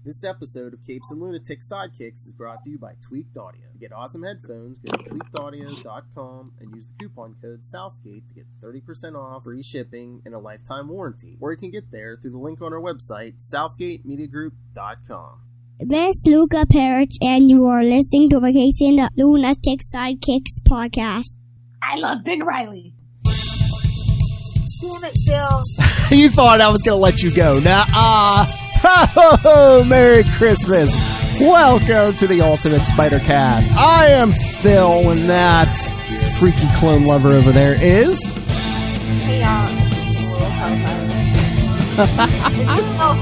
This episode of Capes and Lunatic Sidekicks is brought to you by Tweaked Audio. To get awesome headphones, go to tweakedaudio.com and use the coupon code Southgate to get 30% off, free shipping, and a lifetime warranty. Or you can get there through the link on our website, southgatemediagroup.com. This is Luca Perich, and you are listening to the Capes and the Lunatic Sidekicks podcast. I love Ben Riley. Damn it, Phil. You thought I was going to let you go. Ho, Merry Christmas. Welcome to the Ultimate Spider Cast. I am Phil, and that freaky clone lover over there is... Hey,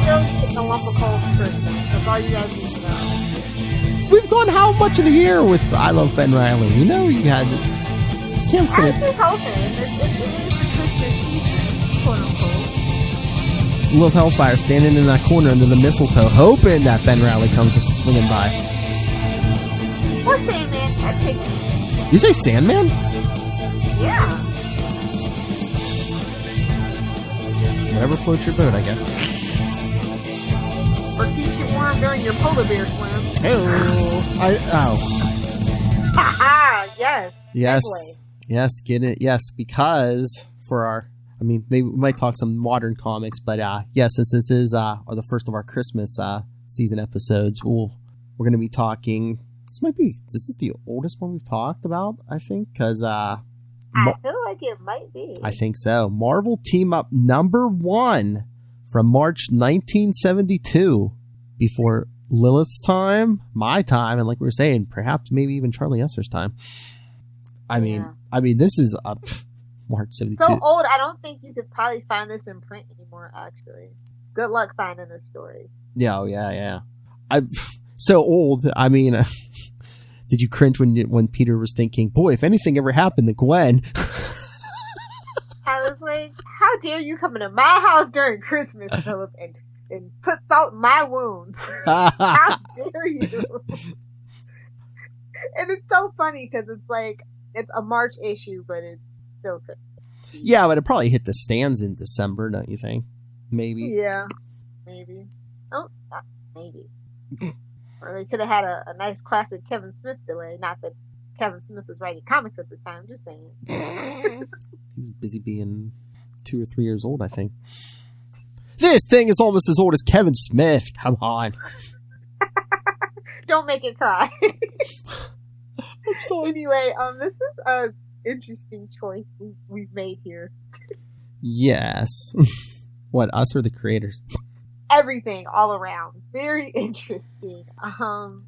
Phil's getting a lump of coal for Christmas. That's all you guys need to know. We've gone how much of the year with I Love Ben Riley? You know you had... I was just hoping. It is the Christmas season, quote unquote. Lilith Hellfire standing in that corner under the mistletoe, hoping that Ben Riley comes swinging by. Or Sandman. I'd take it. You say Sandman? Yeah. Whatever floats your boat, I guess. Or keeps you warm during your polar bear swim. Haha, yes. Yes. Segue. Yes, get it. Yes, because for our... I mean, maybe we might talk some modern comics, but since this is the first of our Christmas season episodes, we're going to be talking. This is the oldest one we've talked about, I think, because I feel like it might be. I think so. Marvel Team Up #1 from March 1972, before Lilith's time, my time, and like we were saying, perhaps maybe even Charlie Esser's time. I mean, this is March 72. So old, I don't think you could probably find this in print anymore, actually. Good luck finding this story. Yeah. I'm so old. I mean, did you cringe when Peter was thinking, boy, if anything ever happened to Gwen? I was like, how dare you come into my house during Christmas, Philip, and put salt in my wounds? How dare you? And it's so funny because it's like, it's a March issue, but it's still Christmas. Yeah, but it probably hit the stands in December, don't you think? Maybe. Yeah, maybe. Oh, maybe. Or they could have had a nice classic Kevin Smith delay. Not that Kevin Smith was writing comics at this time, I'm just saying. He was busy being 2 or 3 years old, I think. This thing is almost as old as Kevin Smith. Come on. Don't make it cry. I'm sorry. Anyway, this is a interesting choice we've made here. Yes. What, us or the creators? Everything all around. Very interesting.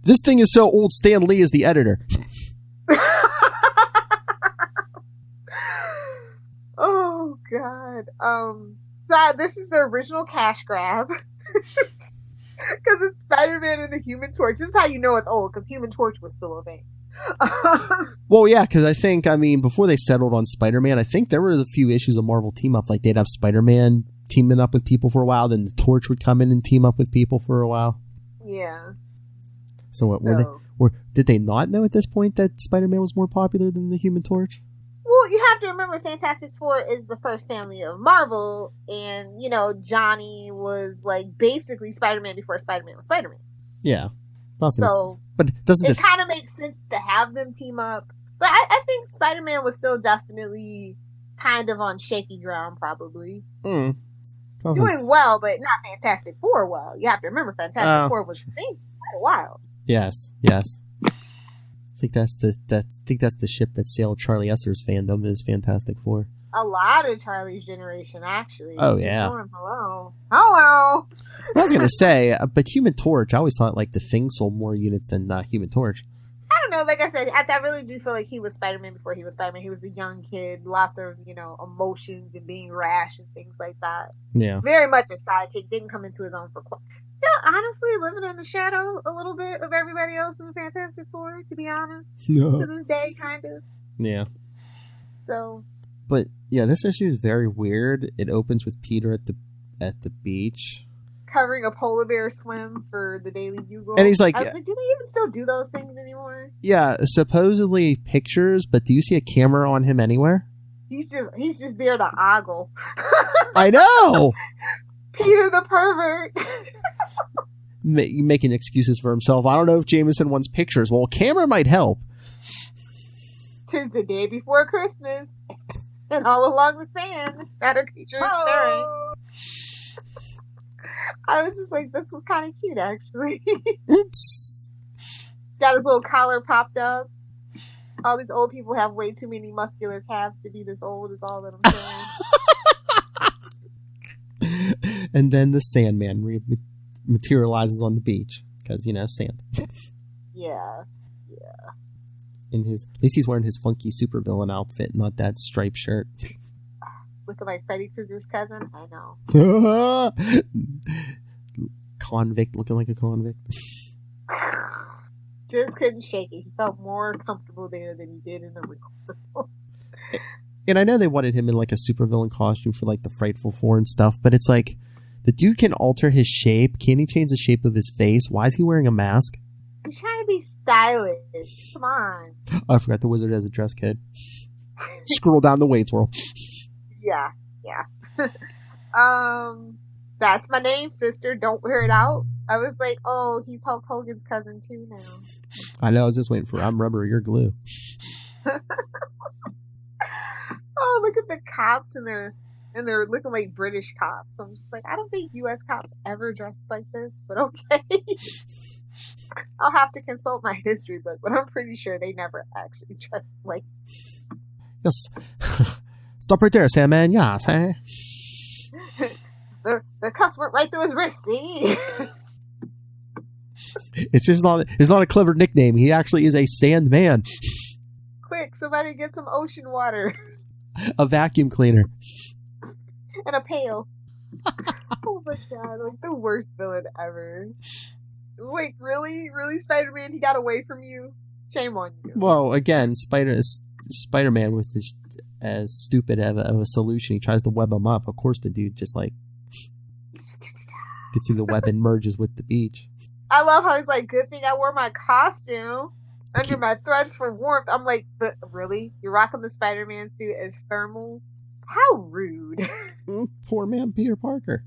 This thing is so old, Stan Lee is the editor. Oh, God. So this is the original cash grab. Because it's Spider-Man and the Human Torch. This is how you know it's old, because Human Torch was still a thing. Well, yeah, because I think, before they settled on Spider-Man, I think there were a few issues of Marvel Team Up. Like, they'd have Spider-Man teaming up with people for a while, then the Torch would come in and team up with people for a while. Yeah. So did they not know at this point that Spider-Man was more popular than the Human Torch? Well, you have to remember Fantastic Four is the first family of Marvel, and, Johnny was, like, basically Spider-Man before Spider-Man was Spider-Man. Yeah. So, but it kind of makes sense to have them team up. But I think Spider-Man was still definitely kind of on shaky ground, probably. Doing well, but not Fantastic Four well. You have to remember Fantastic Four was a thing for quite a while. Yes. I think that's the ship that sailed Charlie Esser's fandom is Fantastic Four. A lot of Charlie's generation, actually. Oh, yeah. Hello. I was going to say, but Human Torch, I always thought like the Thing sold more units than Human Torch. I don't know. Like I said, I really do feel like he was Spider-Man before he was Spider-Man. He was a young kid, lots of, emotions and being rash and things like that. Yeah. Very much a sidekick. Didn't come into his own for quite. Yeah, honestly, living in the shadow a little bit of everybody else in the Fantastic Four, to be honest. No. To this day, kind of. Yeah. So. But yeah, this issue is very weird. It opens with Peter at the beach, covering a polar bear swim for the Daily Bugle, and he's like, I was like, do they even still do those things anymore? Yeah, supposedly pictures, but do you see a camera on him anywhere? He's just there to ogle. I know. Peter the pervert. making excuses for himself. I don't know if Jameson wants pictures. Well, a camera might help. 'Tis the day before Christmas, and all along the sand, that a creature is stirring. I was just like, this was kind of cute, actually. Got his little collar popped up. All these old people have way too many muscular calves to be this old, is all that I'm saying. And then the Sandman materializes on the beach because, sand. Yeah. At least he's wearing his funky supervillain outfit, not that striped shirt. Looking like Freddy Krueger's cousin? I know. Convict, looking like a convict. Just couldn't shake it. He felt more comfortable there than he did in the real world. And I know they wanted him in like a supervillain costume for like the Frightful Four and stuff, but it's like, the dude can alter his shape. Can he change the shape of his face? Why is he wearing a mask? He's trying to be stylish. Come on. Oh, I forgot the wizard has a dress code. Scroll down the Wade's World. Yeah. That's my name, sister. Don't wear it out. I was like, oh, he's Hulk Hogan's cousin too now. I know. I was just waiting for I'm rubber, you're glue. Oh, look at the cops and they're looking like British cops. I'm just like, I don't think U.S. cops ever dressed like this, but okay. I'll have to consult my history book, but I'm pretty sure they never actually dressed like. Yes. Stop right there, Sandman. Yes, hey. The cuss went right through his wrist. See. It's not a clever nickname. He actually is a Sandman. Quick, somebody get some ocean water. A vacuum cleaner. And a pail. Oh my god, like the worst villain ever. Like, really? Really, Spider-Man? He got away from you? Shame on you. Well, again, Spider-Man with this as stupid of a solution. He tries to web him up. Of course, the dude just like gets through the web and merges with the beach. I love how he's like, good thing I wore my costume under my threads for warmth. I'm like, really? You're rocking the Spider-Man suit as thermal? How rude. Poor man, Peter Parker.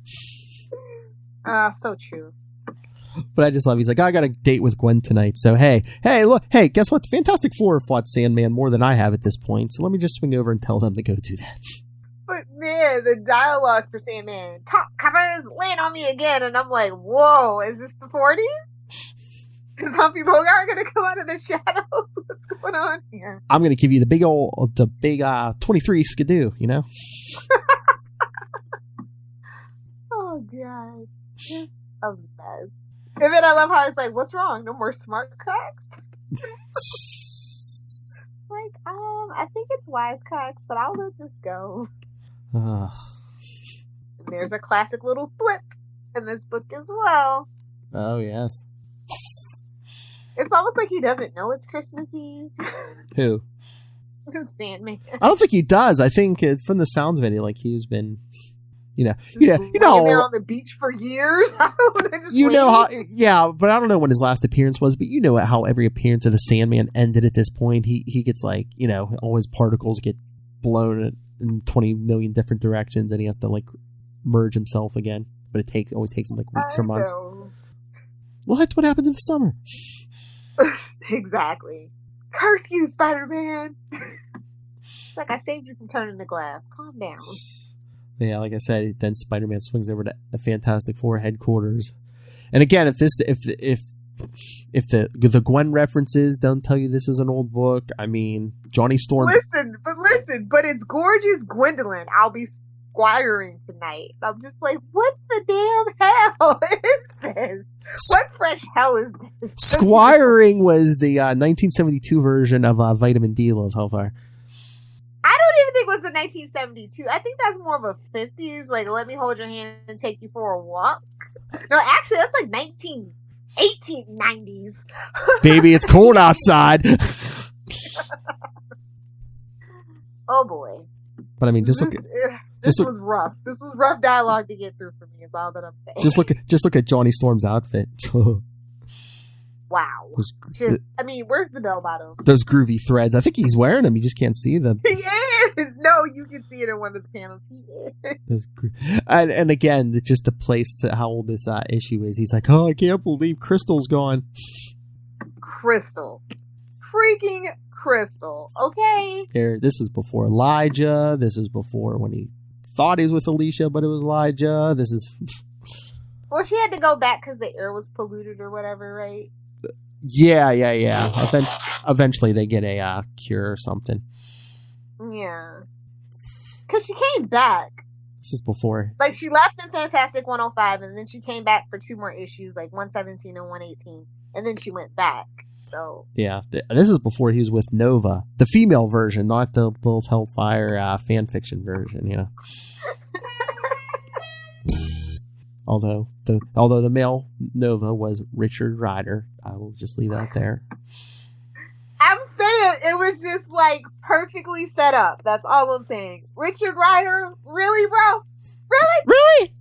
So true. But I just love, he's like, I got a date with Gwen tonight, so hey, look, guess what? The Fantastic Four fought Sandman more than I have at this point, so let me just swing over and tell them to go do that. But man, the dialogue for Sandman, top covers, land on me again, and I'm like, whoa, is this the 40s? Is Humphrey Bogart gonna come out of the shadows? What's going on here? I'm gonna give you the big 23 skidoo, Oh god. That was bad. And then I love how it's like, what's wrong? No more smart cracks? Like, I think it's wisecracks, but I'll let this go. And there's a classic little flip in this book as well. Oh, yes. It's almost like he doesn't know it's Christmas Eve. Who? Sandman. I don't think he does. I think from the sounds of it, like he's been... You know, there on the beach for years. How, but I don't know when his last appearance was. But you know how every appearance of the Sandman ended at this point. He gets like, all his particles get blown in 20 million different directions, and he has to like merge himself again. But it always takes him like weeks or months. What happened in the summer? Exactly. Curse you, Spider-Man. It's like I saved you from turning the glass. Calm down. Yeah, like I said, then Spider-Man swings over to the Fantastic Four headquarters. And again, if the Gwen references don't tell you this is an old book, I mean, Johnny Storm. Listen, but it's gorgeous Gwendolyn. I'll be squiring tonight. I'm just like, what the damn hell is this? What fresh hell is this? Squiring was the 1972 version of Vitamin D, Love Hellfire. I don't even think it was the 1972. I think that's more of a 50s, like, let me hold your hand and take you for a walk. No, actually, that's like 1890s. Baby, it's cold outside. Oh, boy. But I mean, this was rough. This was rough dialogue to get through for me, is all that I'm saying. Just look at Johnny Storm's outfit. Wow. Where's the bell bottom? Those groovy threads. I think he's wearing them. You just can't see them. He is. No, you can see it in one of the panels. And again, just to place how old this issue is, he's like, "Oh, I can't believe Crystal's gone." Crystal, freaking Crystal. Okay. This was before Elijah. This was before when he thought he was with Alicia, but it was Elijah. This is. Well, she had to go back because the air was polluted or whatever, right? Yeah. Eventually, they get a cure or something. Yeah. Because she came back. This is before. Like, she left in Fantastic 105, and then she came back for 2 more issues, like 117 and 118. And then she went back. So. Yeah. This is before he was with Nova. The female version, not the Lilith Hellfire fan fiction version, yeah. Although the male Nova was Richard Rider. I will just leave that there. I'm saying it was just like perfectly set up. That's all I'm saying. Richard Rider, really, bro? Really?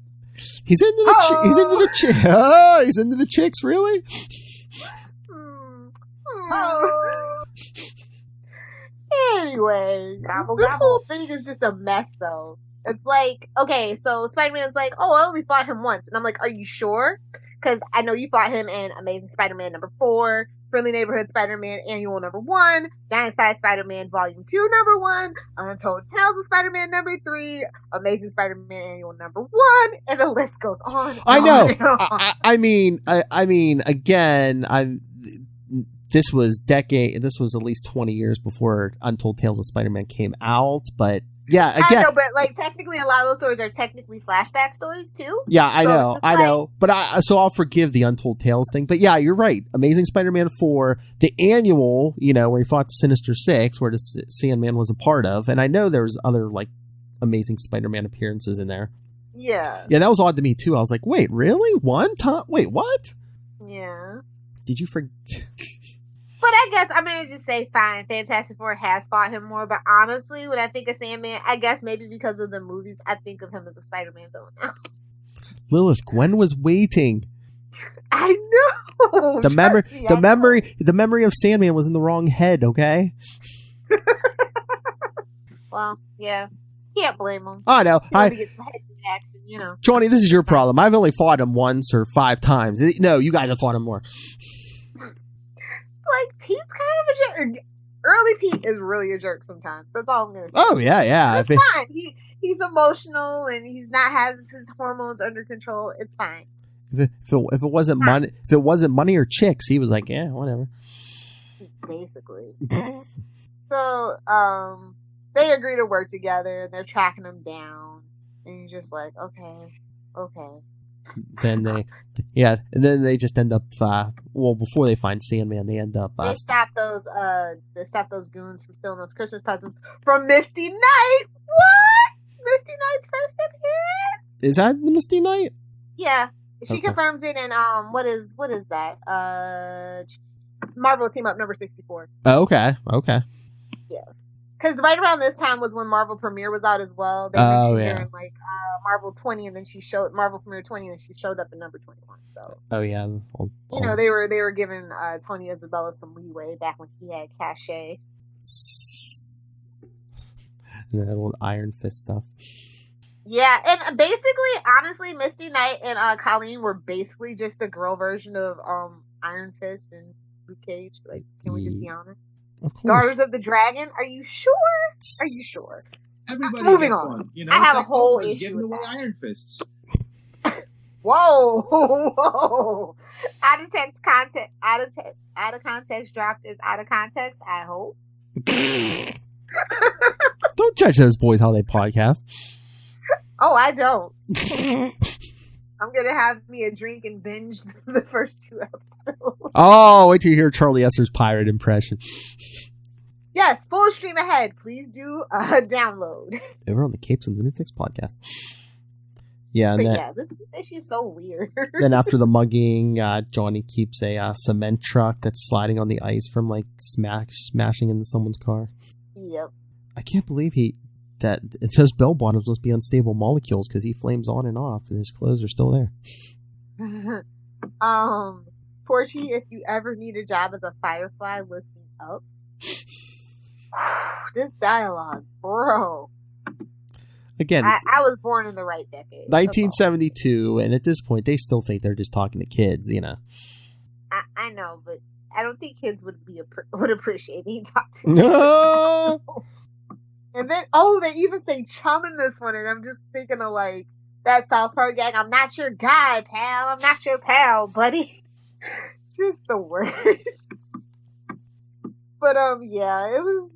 He's into the he's into the chicks, really? Anyway, this whole thing is just a mess, though. It's like, okay, so Spider-Man's like, oh, I only fought him once. And I'm like, are you sure? Because I know you fought him in Amazing Spider-Man number 4, Friendly Neighborhood Spider-Man Annual number 1, Giant Size Spider-Man Volume 2 number 1, Untold Tales of Spider-Man number 3, Amazing Spider-Man Annual number 1, and the list goes on. I know. I mean, again, this was at least 20 years before Untold Tales of Spider-Man came out, but yeah, again. I know, but like technically a lot of those stories are technically flashback stories too. Yeah, I know. But so I'll forgive the Untold Tales thing. But yeah, you're right. Amazing Spider-Man 4, the annual, where he fought the Sinister Six, where the Sandman was a part of, and I know there was other like Amazing Spider-Man appearances in there. Yeah. Yeah, that was odd to me too. I was like, wait, really? One time? Wait, what? Yeah. Did you forget? But I guess I'm going to just say, fine, Fantastic Four has fought him more. But honestly, when I think of Sandman, I guess maybe because of the movies, I think of him as a Spider-Man villain now. Lilith, Gwen was waiting. I know. The memory of Sandman was in the wrong head, okay? Well, yeah. Can't blame him. I know. Johnny, this is your problem. I've only fought him once or 5 times. No, you guys have fought him more. Like, Pete's kind of a jerk. Early Pete is really a jerk sometimes. That's all I'm gonna say. Oh yeah. It's fine. He's emotional and he's not has his hormones under control. It's fine. If it wasn't money, if it wasn't money or chicks, he was like, yeah, whatever. Basically. So they agree to work together and they're tracking him down, and you're just like, okay. Then they just end up before they find Sandman, they end up they stop those goons from stealing those Christmas presents from Misty Knight. What? Misty Knight's first appearance? Is that the Misty Knight? Yeah. She confirms it in what is that? Marvel Team Up number 64. Oh, okay. Yeah. Because right around this time was when Marvel Premiere was out as well. They mentioned her in like Marvel 20, and then Marvel Premiere 20, and she showed up in number 21. So. Oh yeah. They were giving Tony Isabella some leeway back when he had cachet. And that old Iron Fist stuff. Yeah, and basically, honestly, Misty Knight and Colleen were basically just the girl version of Iron Fist and Luke Cage. Like, can we just be honest? Of course. Daughters of the Dragon. Are you sure? Everybody moving on. You know, I have a whole issue giving away Iron Fists. Whoa! Out of context dropped is out of context. I hope. Don't judge those boys how they podcast. Oh, I don't. I'm gonna have me a drink and binge the first 2 episodes. Oh, wait till you hear Charlie Esser's pirate impression. Yes, full stream ahead. Please do download. Over on the Capes and Lunatics podcast. Yeah, this issue's so weird. Then after the mugging, Johnny keeps a cement truck that's sliding on the ice from like smashing into someone's car. Yep. I can't believe that it says bell bottoms must be unstable molecules because he flames on and off and his clothes are still there. Porchy, if you ever need a job as a Firefly, look me up. this dialogue, bro. Again, I was born in the right decade. 1972, and at this point, they still think they're just talking to kids, you know. I know, but I don't think kids would appreciate being talked to. No. And then, they even say chum in this one, and I'm just thinking of like that South Park gag. I'm not your guy, pal. I'm not your pal, buddy. Just the worst. But yeah, it was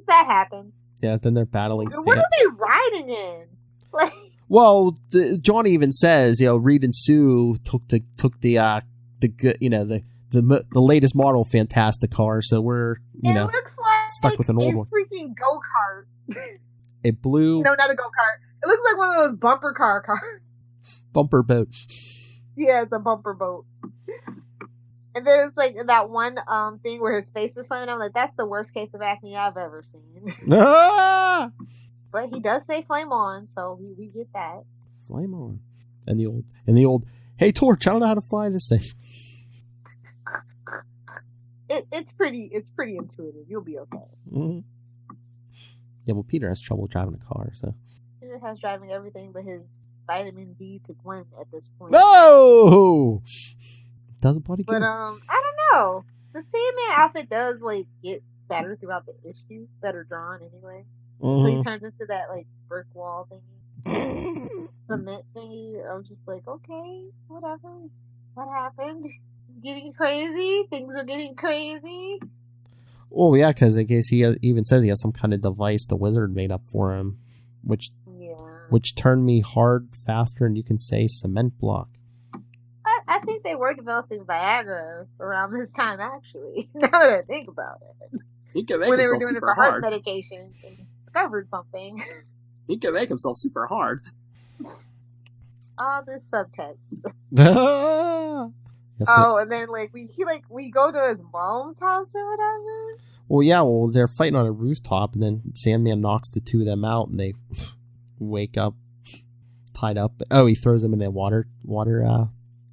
that happened. Yeah, then they're battling. What are they riding in? Like, well, Johnny even says, Reed and Sue took the good, the latest model Fantastic car, so we're looks like stuck with an old one. Freaking go kart. A blue. No, not a go kart. It looks like one of those bumper car cars. Bumper boat. Yeah, it's a bumper boat. And then it's like that one thing where his face is flaming. I'm like, that's the worst case of acne I've ever seen. Ah! But he does say flame on, so we get that. Flame on. And the old hey Torch, I don't know how to fly this thing. It's pretty intuitive. You'll be okay. Mm-hmm. Yeah, well, Peter has trouble driving a car, so Peter has driving everything but his vitamin D to Gwen at this point. No! Doesn't buddy But I don't know. The Sandman outfit does like get better throughout the issue, better drawn anyway. Mm-hmm. So he turns into that like brick wall thingy, cement thingy. I was just like, okay, whatever. What happened? It's getting crazy. Things are getting crazy. Oh yeah, because I guess he even says he has some kind of device the wizard made up for him, which turned me hard, faster, and you can say cement block. I think they were developing Viagra around this time, actually. Now that I think about it, he can make when they himself were doing super it for heart hard. medications and discovered something. He can make himself super hard. All this subtext. Yes, and then we go to his mom's house or whatever. Well, yeah, they're fighting on a rooftop, and then Sandman knocks the two of them out, and they wake up tied up. Oh, he throws them in the water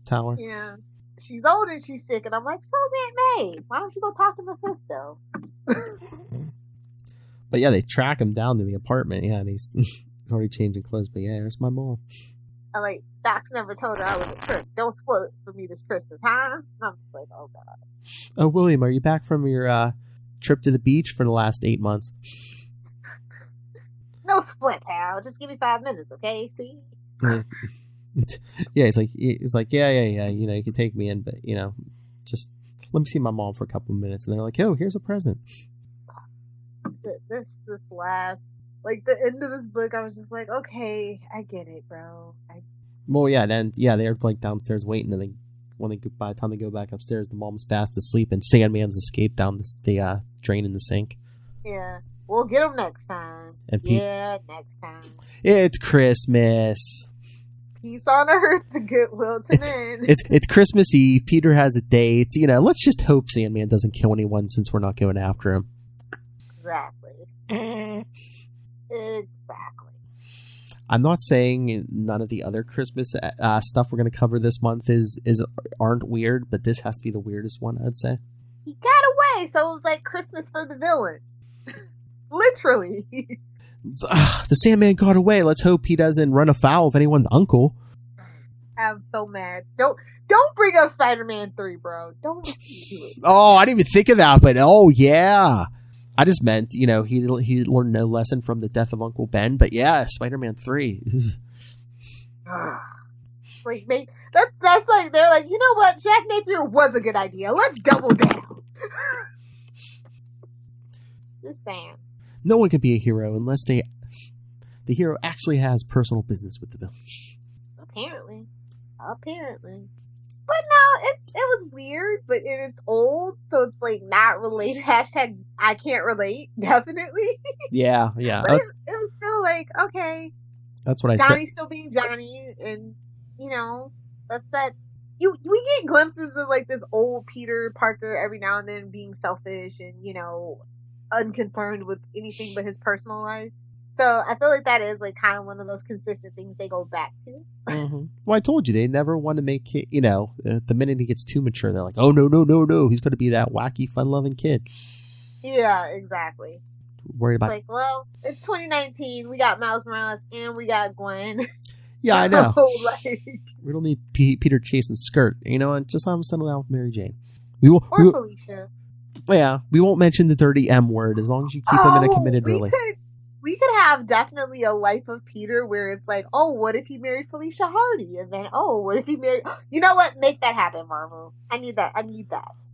tower. Yeah, she's old and she's sick, and I'm like, so Aunt May, why don't you go talk to Mephisto? But yeah, they track him down to the apartment. Yeah, and he's already changing clothes. But yeah, there's my mom. I like Doc's never told her I was a trip. Don't spoil it for me this Christmas, huh? And I'm just like, oh god. Oh, William, are you back from your trip to the beach for the last 8 months? No split, pal. Just give me 5 minutes, okay? See? Yeah, he's like, yeah. You can take me in, but just let me see my mom for a couple of minutes. And they're like, oh, here's a present. This last, like the end of this book, I was just like, okay, I get it, bro. Well, yeah, then they're like downstairs waiting, and by the time they go back upstairs, the mom's fast asleep, and Sandman's escaped down the drain in the sink. Yeah, we'll get him next time. And next time. It's Christmas. Peace on earth, the goodwill to men. It's Christmas Eve. Peter has a date. Let's just hope Sandman doesn't kill anyone since we're not going after him. Exactly. I'm not saying none of the other Christmas stuff we're going to cover this month aren't weird, but this has to be the weirdest one, I'd say. He got away, so it was like Christmas for the villain. Literally. The Sandman got away. Let's hope he doesn't run afoul of anyone's uncle. I'm so mad. Don't bring up Spider-Man 3, bro. Don't do it. Oh, I didn't even think of that, but oh yeah. I just meant, he learned no lesson from the death of Uncle Ben, but yeah, Spider-Man 3. Like, that's like, they're like, you know what? Jack Napier was a good idea. Let's double down. Just saying. No one can be a hero unless the hero actually has personal business with the villain. Apparently. But no, it was weird, but it's old, so it's like not related. Hashtag I can't relate, definitely. Yeah. But it was still like, okay. That's what I said. Johnny's still being Johnny, and that's that. We get glimpses of like this old Peter Parker every now and then being selfish and unconcerned with anything but his personal life. So I feel like that is like kind of one of those consistent things they go back to. Mm-hmm. Well, I told you they never want to make it. The minute he gets too mature, they're like, oh no, he's going to be that wacky, fun-loving kid. Yeah, exactly. Worried about like, well, it's 2019. We got Miles Morales and we got Gwen. Yeah, I know. Like, we don't need Peter chasing skirt. You know, and just have him settle down with Mary Jane. Felicia. Yeah, we won't mention the dirty M word as long as you keep him in a committed relationship. We could have definitely a Life of Peter where it's like, oh, what if he married Felicia Hardy? And then, oh, what if he married... You know what? Make that happen, Marvel. I need that.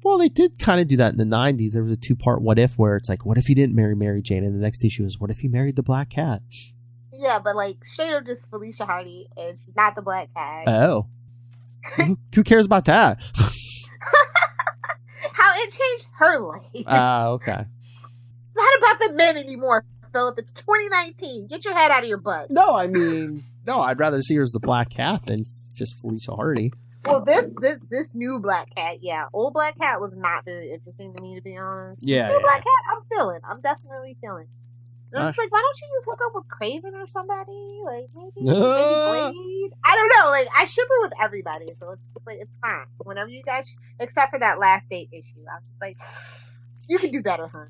Well, they did kind of do that in the 90s. There was a 2-part what if where it's like, what if he didn't marry Mary Jane? And the next issue is, what if he married the Black Cat? Yeah, but like straight up just Felicia Hardy, and she's not the Black Cat. Oh. Who cares about that? How it changed her life. Okay. Not about the men anymore, Philip. It's 2019. Get your head out of your butt. No, I mean, I'd rather see her as the Black Cat than just Felicia Hardy. Well, this new Black Cat, yeah. Old Black Cat was not very interesting to me, to be honest. Yeah. New Black Cat, I'm definitely feeling. And I'm just like, why don't you just hook up with Craven or somebody? Like, maybe Blade? I don't know. Like, I ship her with everybody, so it's like, it's fine. Whenever you guys, except for that last date issue, I'm just like, you can do better, huh?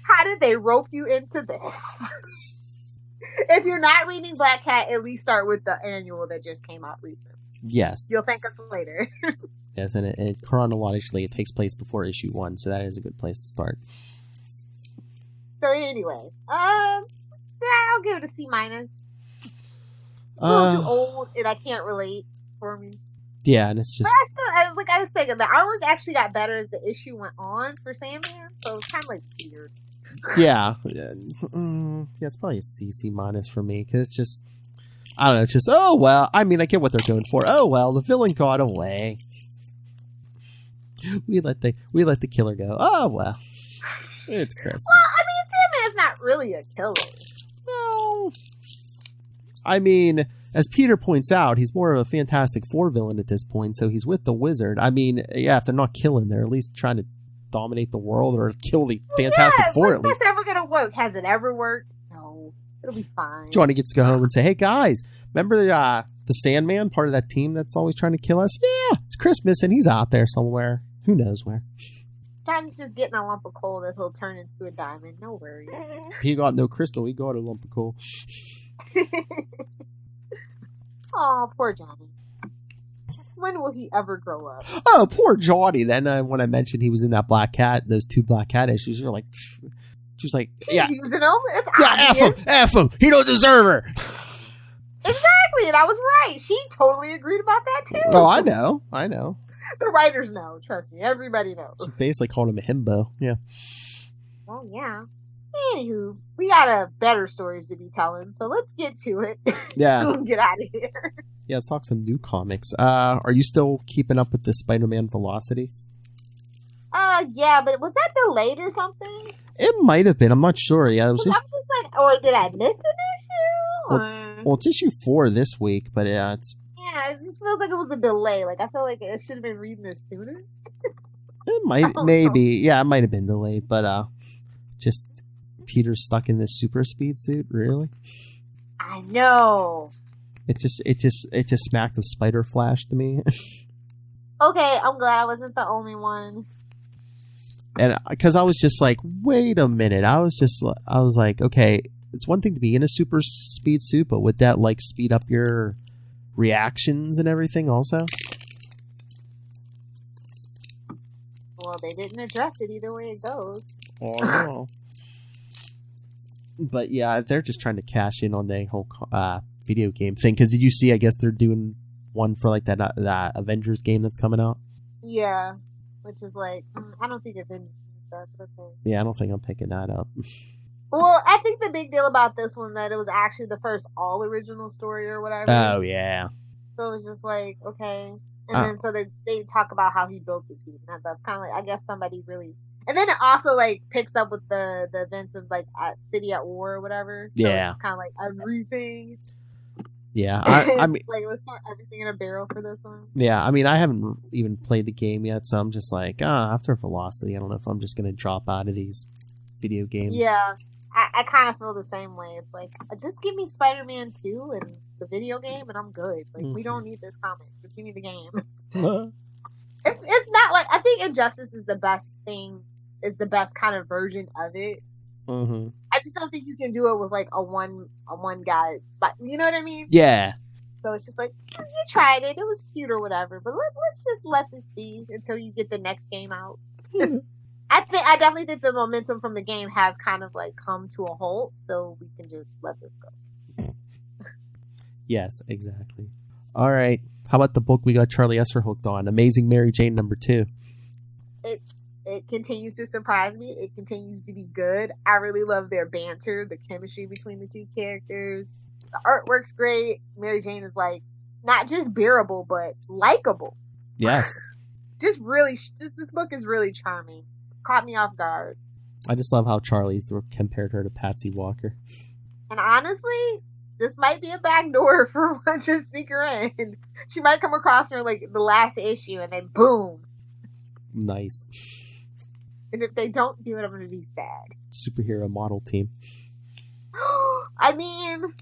How did they rope you into this? If you're not reading Black Cat, at least start with the annual that just came out recently. Yes. You'll thank us later. Yes, and it chronologically, it takes place before issue 1, so that is a good place to start. So anyway, I'll give it a C-. A little too old, and I can't relate for me. Yeah, and it's just... But I was thinking, the artwork actually got better as the issue went on for Sandman, so it's kind of like weird. Yeah. Yeah, it's probably a C minus for me, because it's just... I don't know, it's just, oh, well, I mean, I get what they're going for. Oh, well, the villain got away. We let the killer go. Oh, well. It's Christmas. Well, I mean, Sandman's not really a killer. No. I mean, as Peter points out, he's more of a Fantastic Four villain at this point, so he's with the Wizard. I mean, yeah, if they're not killing, they're at least trying to dominate the world or kill the Fantastic Four at least. That's never going to work. Has it ever worked? No. It'll be fine. Johnny gets to go home and say, hey, guys, remember the Sandman, part of that team that's always trying to kill us? Yeah, it's Christmas, and he's out there somewhere. Who knows where? Johnny's just getting a lump of coal that he'll turn into a diamond. No worries. He got no crystal. He got a lump of coal. Oh, poor Johnny. When will he ever grow up? Oh, poor Johnny. Then when I mentioned he was in that Black Cat, those 2 Black Cat issues, you're like, she was like, yeah. Using him? It's obvious. F him. He don't deserve her. Exactly, and I was right. She totally agreed about that, too. Oh, I know. The writers know. Trust me. Everybody knows. She basically called him a himbo. Yeah. Well, yeah. Anywho, we got better stories to be telling, so let's get to it. Yeah. We'll get out of here. Yeah, let's talk some new comics. Are you still keeping up with the Spider-Man Velocity? Yeah, but was that delayed or something? It might have been. I'm not sure. Yeah, it was just... I'm just like, or did I miss an issue? Well, it's issue 4 this week, but yeah, it's... Yeah, it just feels like it was a delay. Like, I feel like I should have been reading this sooner. It might, maybe. Yeah, it might have been delayed, but just Peter's stuck in this super speed suit, really? I know. It just smacked of Spider Flash to me. Okay, I'm glad I wasn't the only one. And because I was just like, wait a minute. I was like, okay, it's one thing to be in a super speed suit, but would that like speed up your reactions and everything also? Well, they didn't address it either way it goes. Oh, no. But yeah, they're just trying to cash in on the whole video game thing. Because did you see, I guess they're doing one for like that Avengers game that's coming out? Yeah, which is like, I don't think Avengers is that, but okay. Yeah, I don't think I'm picking that up. Well, I think the big deal about this one that it was actually the first all original story or whatever. Oh, yeah. So it was just like, okay. And then so they talk about how he built the suit. And that's kind of like, I guess somebody really... And then it also like picks up with the events of like City at War or whatever. So yeah. It's kind of like everything. Yeah. I mean... like, let's throw everything in a barrel for this one. Yeah, I mean, I haven't even played the game yet, so I'm just like, after Velocity, I don't know if I'm just going to drop out of these video games. Yeah. I kind of feel the same way. It's like, just give me Spider-Man 2 and the video game, and I'm good. Like, we don't need this comic. Just give me the game. It's it's not like, I think Injustice is the best thing, is the best kind of version of it. Mm-hmm. I just don't think you can do it with like a one guy, but you know what I mean? Yeah. So it's just like, you tried it, it was cute or whatever, but let's just let this be until you get the next game out. I definitely think the momentum from the game has kind of like come to a halt, so we can just let this go. Yes, exactly. All right. How about the book we got Charlie Esser hooked on? Amazing Mary Jane #2. It continues to surprise me. It continues to be good. I really love their banter, the chemistry between the two characters. The artwork's great. Mary Jane is like not just bearable, but likable. Yes. Just really, this book is really charming. Caught me off guard. I just love how Charlie compared her to Patsy Walker. And honestly, this might be a backdoor for one to sneak her in. She might come across her like the last issue, and then boom. Nice. And if they don't do it, I'm going to be sad. Superhero model team. I mean,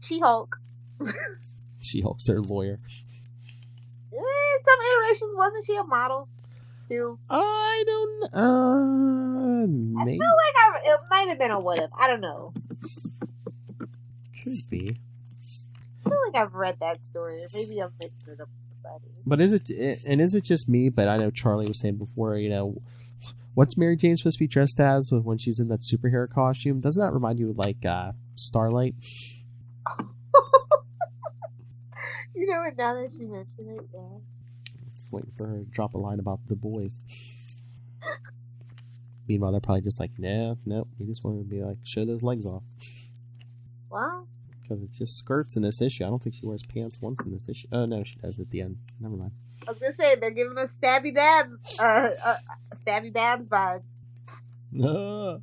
She-Hulk. She-Hulk's their lawyer. Some iterations, wasn't she a model too? I don't. Maybe. I feel like it might have been a what if. I don't know. Could be. I feel like I've read that story. Maybe I'm mixing it up with somebody. But is it just me? But I know Charlie was saying before, what's Mary Jane supposed to be dressed as when she's in that superhero costume? Doesn't that remind you of like Starlight? You know what? Now that you mention it, yeah. Just waiting for her to drop a line about the boys. Meanwhile, they're probably just like, no, we just want to be like, show those legs off. Wow. Because it's just skirts in this issue. I don't think she wears pants once in this issue. Oh, no, she does at the end. Never mind. I was going to say, they're giving us Stabby Babs vibe. No.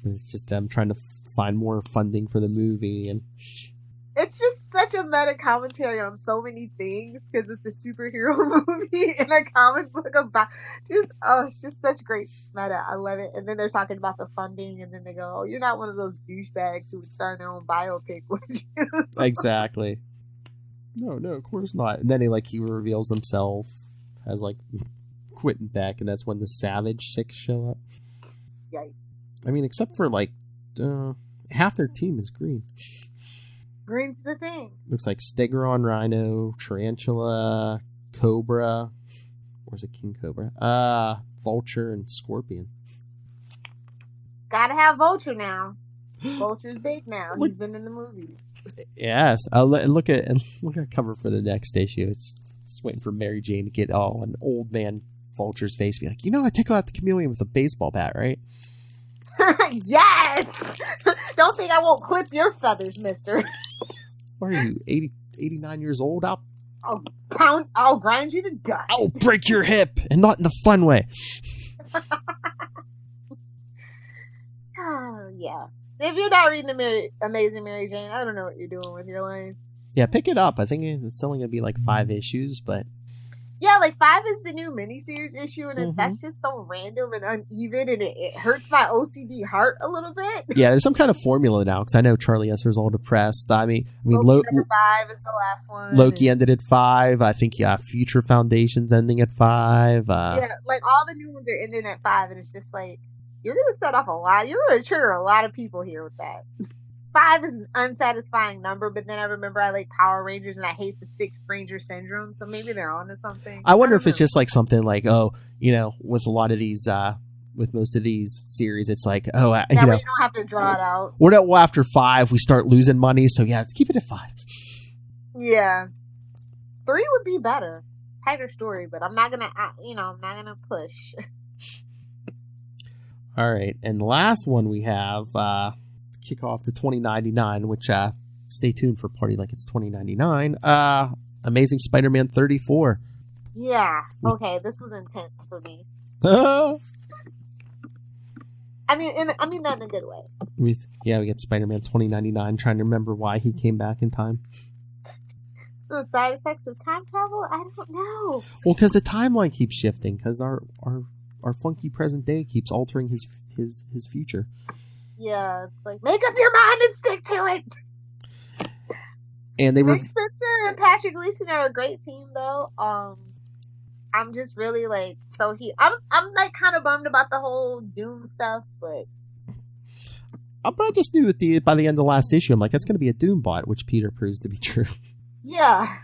It's just them trying to find more funding for the movie. And it's just such a meta commentary on so many things because it's a superhero movie and a comic book about it's just such great meta. I love it. And then they're talking about the funding, and then they go, "Oh, you're not one of those douchebags who would start their own biopic, would you?" Exactly. No, of course not. And then he reveals himself as like quitting back, and that's when the Savage Six show up. Yikes. I mean, except for like half their team is green. Green's the thing. Looks like Stegron, Rhino, Tarantula, Cobra, or is it King Cobra? Vulture and Scorpion. Gotta have Vulture now. Vulture's big now. He's been in the movie. Yes. Look at cover for the next issue. It's just waiting for Mary Jane to get all an old man Vulture's face, be like, I take out the chameleon with a baseball bat, right? Yes! Don't think I won't clip your feathers, mister. What are you, 89 years old? I'll grind you to dust. I'll break your hip, and not in the fun way. Oh, yeah. If you're not reading Amazing Mary Jane, I don't know what you're doing with your life. Yeah, pick it up. I think it's only going to be like 5 issues, but... Yeah, like 5 is the new miniseries issue, and that's just so random and uneven, and it hurts my OCD heart a little bit. Yeah, there's some kind of formula now, because I know Charlie Esser's all depressed. I mean, Loki number 5 is the last one. Loki ended at 5. I think, Future Foundation's ending at 5. Yeah, like all the new ones are ending at 5, and it's just like, you're going to set off a lot. You're going to trigger a lot of people here with that. 5 is an unsatisfying number, but then I remember I like Power Rangers and I hate the 6th Ranger syndrome, so maybe they're onto something. I wonder if it's just like something like, with a lot of these, with most of these series, it's like, you don't have to draw it out. Well, after 5, we start losing money, so yeah, let's keep it at 5. Yeah. 3 would be better. Tighter story, but I'm not gonna push. All right, and the last one we have, kick off the 2099, which stay tuned for Party Like It's 2099. Amazing Spider-Man 34. Yeah. Okay, this was intense for me. I mean that in a good way. We get Spider-Man 2099. Trying to remember why he came back in time. The side effects of time travel? I don't know. Well, because the timeline keeps shifting. Because our funky present day keeps altering his future. Yeah, it's like, make up your mind and stick to it. And they were... Nick Spencer and Patrick Gleason are a great team, though. I'm just really like, I'm like kind of bummed about the whole Doom stuff, but I just knew by the end of the last issue, I'm like, that's going to be a Doom bot, which Peter proves to be true. Yeah.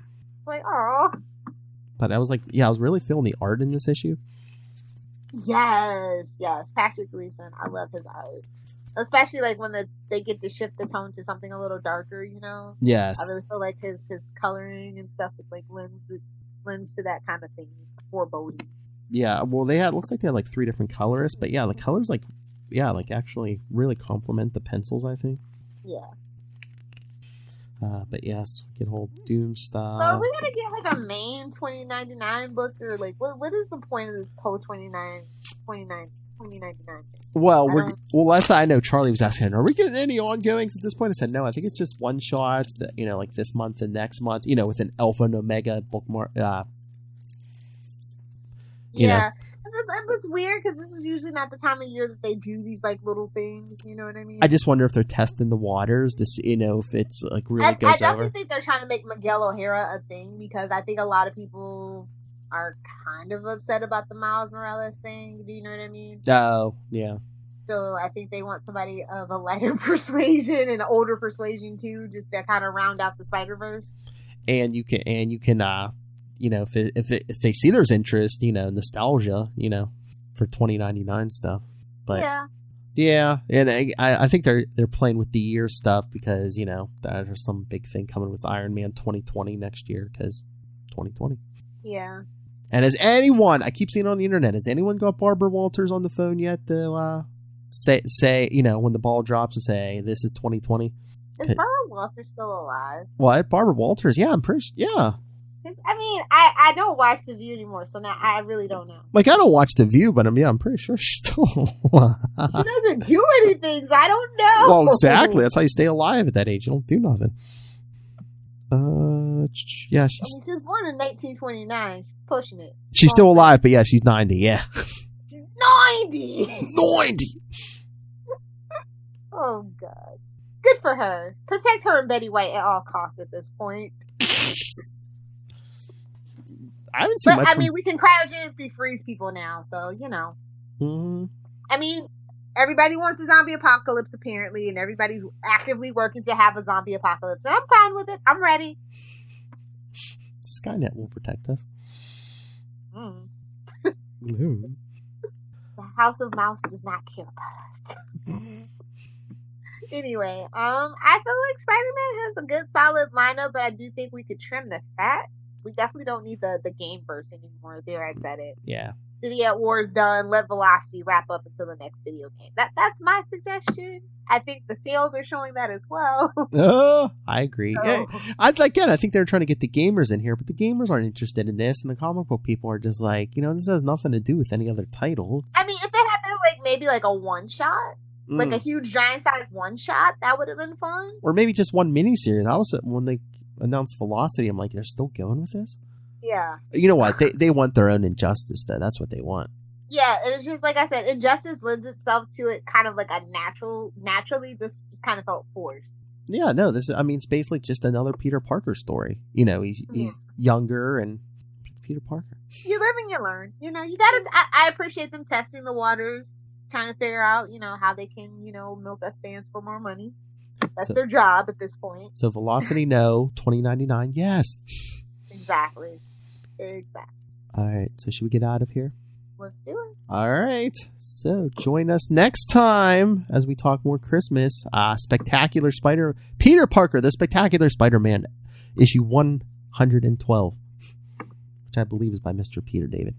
Like, oh. But I was like, yeah, I was really feeling the art in this issue. Yes. Patrick Gleason, I love his art. Especially like when they get to shift the tone to something a little darker, you know? Yes. I really feel like his coloring and stuff is like lends to that kind of thing. Foreboding. Yeah, well, looks like they had like 3 different colorists, but yeah, the colors like actually really complement the pencils, I think. Yeah. But yes, get whole Doom stuff. So are we gonna get like a main 2099 book, or like what is the point of this whole 2099 thing? Well, last I know, Charlie was asking, are we getting any ongoings at this point? I said, no, I think it's just one shots that, like this month and next month, with an Alpha and Omega bookmark. Yeah. It's weird because this is usually not the time of year that they do these like little things. You know what I mean? I just wonder if they're testing the waters to see, if it's like really goes over. I definitely think they're trying to make Miguel O'Hara a thing, because I think a lot of people are kind of upset about the Miles Morales thing. Do you know what I mean? Oh, yeah. So I think they want somebody of a lighter persuasion and older persuasion too, just to kind of round out the Spider-Verse. And you can if they see there's interest, nostalgia, for 2099 stuff. But yeah, and I think they're playing with the year stuff because there's some big thing coming with Iron Man 2020 next year because 2020. Yeah. And has anyone, I keep seeing on the internet, has anyone got Barbara Walters on the phone yet to say when the ball drops and say this is 2020? Is Barbara Walters still alive? What? Barbara Walters? Yeah, I'm pretty. Yeah. I mean, I don't watch The View anymore, so now I really don't know. Like, I don't watch The View, but I'm pretty sure she's still alive. She doesn't do anything, so I don't know. Well, exactly. That's how you stay alive at that age. You don't do nothing. Yeah, she was born in 1929. She's pushing it. She's still alive, but yeah, she's 90. Yeah. She's 90. 90. Oh God. Good for her. Protect her and Betty White at all costs at this point. I haven't seen much. I mean, we can cryogenically freeze people now, so Mm-hmm. I mean, everybody wants a zombie apocalypse apparently, and everybody's actively working to have a zombie apocalypse. And I'm fine with it. I'm ready. Skynet will protect us. The House of Mouse does not care about us. Anyway, I feel like Spider-Man has a good solid lineup, but I do think we could trim the fat. We definitely don't need the game verse anymore. There, I said it. Yeah. City at War is done. Let Velocity wrap up until the next video game. That's my suggestion. I think the sales are showing that as well. I agree. So, yeah, I think they're trying to get the gamers in here, but the gamers aren't interested in this, and the comic book people are just like, this has nothing to do with any other title. I mean, if it had been like maybe like a one shot, like a huge giant size one shot, that would have been fun. Or maybe just one miniseries. I was when they announced Velocity, I'm like, they're still going with this? Yeah. You know what? They want their own Injustice, though. That's what they want. Yeah, and it's just like I said, Injustice lends itself to it kind of like a naturally, this just kind of felt forced. Yeah, no, it's basically just another Peter Parker story. He's younger and Peter Parker. You live and you learn. You gotta, I appreciate them testing the waters, trying to figure out, how they can, milk us fans for more money. That's their job at this point. So Velocity, no. 2099, yes. Exactly. All right, so should we get out of here? Let's do it. All right, so join us next time as we talk more Christmas. Peter Parker, the Spectacular Spider-Man, issue 112, which I believe is by Mr. Peter David.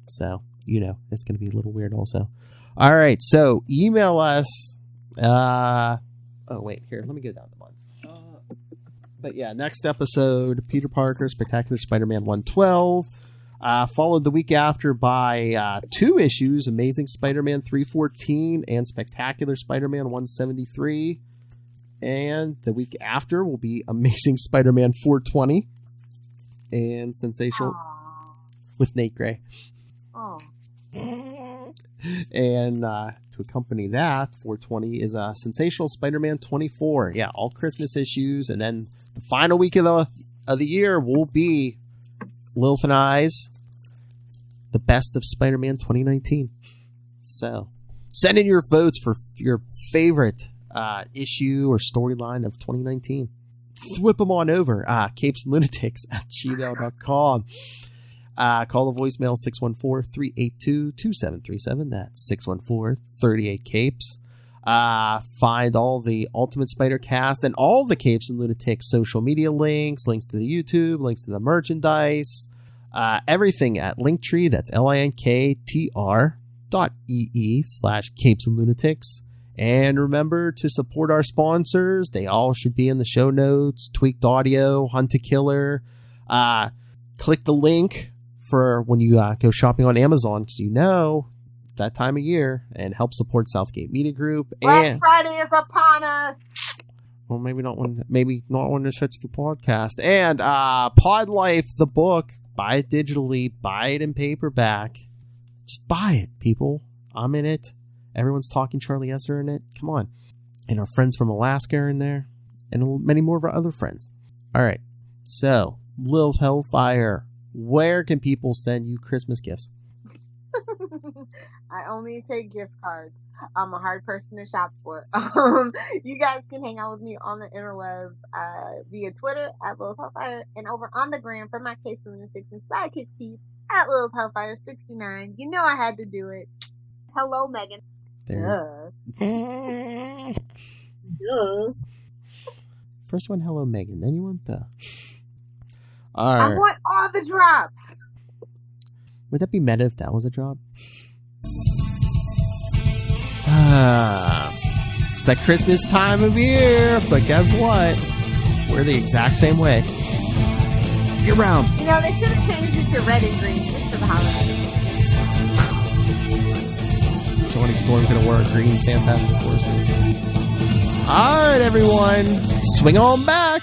So, it's going to be a little weird also. All right, so email us. Let me go down the month. But yeah, next episode, Peter Parker, Spectacular Spider-Man 112. Followed the week after by 2 issues, Amazing Spider-Man 314 and Spectacular Spider-Man 173. And the week after will be Amazing Spider-Man 420 and Sensational with Nate Gray. Oh. And to accompany that, 420 is Sensational Spider-Man 24. Yeah, all Christmas issues, and then the final week of the year will be Lilith and I's the best of Spider-Man 2019. So, send in your votes for your favorite issue or storyline of 2019. Whip them on over. capesandlunatics@gmail.com. Call the voicemail 614-382-2737. That's 614-38-CAPES. Find all the Ultimate Spider cast and all the Capes and Lunatics social media links to the YouTube, links to the merchandise, everything at Linktree. That's linktr.ee/Capes and Lunatics. And remember to support our sponsors. They all should be in the show notes. Tweaked Audio, Hunt a Killer. Click the link for when you go shopping on Amazon, because it's that time of year, and help support Southgate Media Group. Black Friday is upon us. Well, maybe not when this hits the podcast. And Pod Life, the book. Buy it digitally. Buy it in paperback. Just buy it, people. I'm in it. Everyone's talking Charlie Esser in it. Come on. And our friends from Alaska are in there. And many more of our other friends. All right. So, Lilith Hellfire, where can people send you Christmas gifts? I only take gift cards. I'm a hard person to shop for. You guys can hang out with me on the interwebs via Twitter at Lilith Hellfire, and over on the gram for my Capes and Lunatics and Sidekicks peeps at Lilith Hellfire 69. You know I had to do it. Hello, Megan. Duh. First one, hello, Megan. Then you want the. All right. I want all the drops. Would that be meta if that was a drop? It's that Christmas time of year, but guess what? We're the exact same way. Year round. They should have changed it to red and green just for the holidays. Johnny Storm's gonna wear a green Fantastic Four suit. Alright, everyone. Swing on back.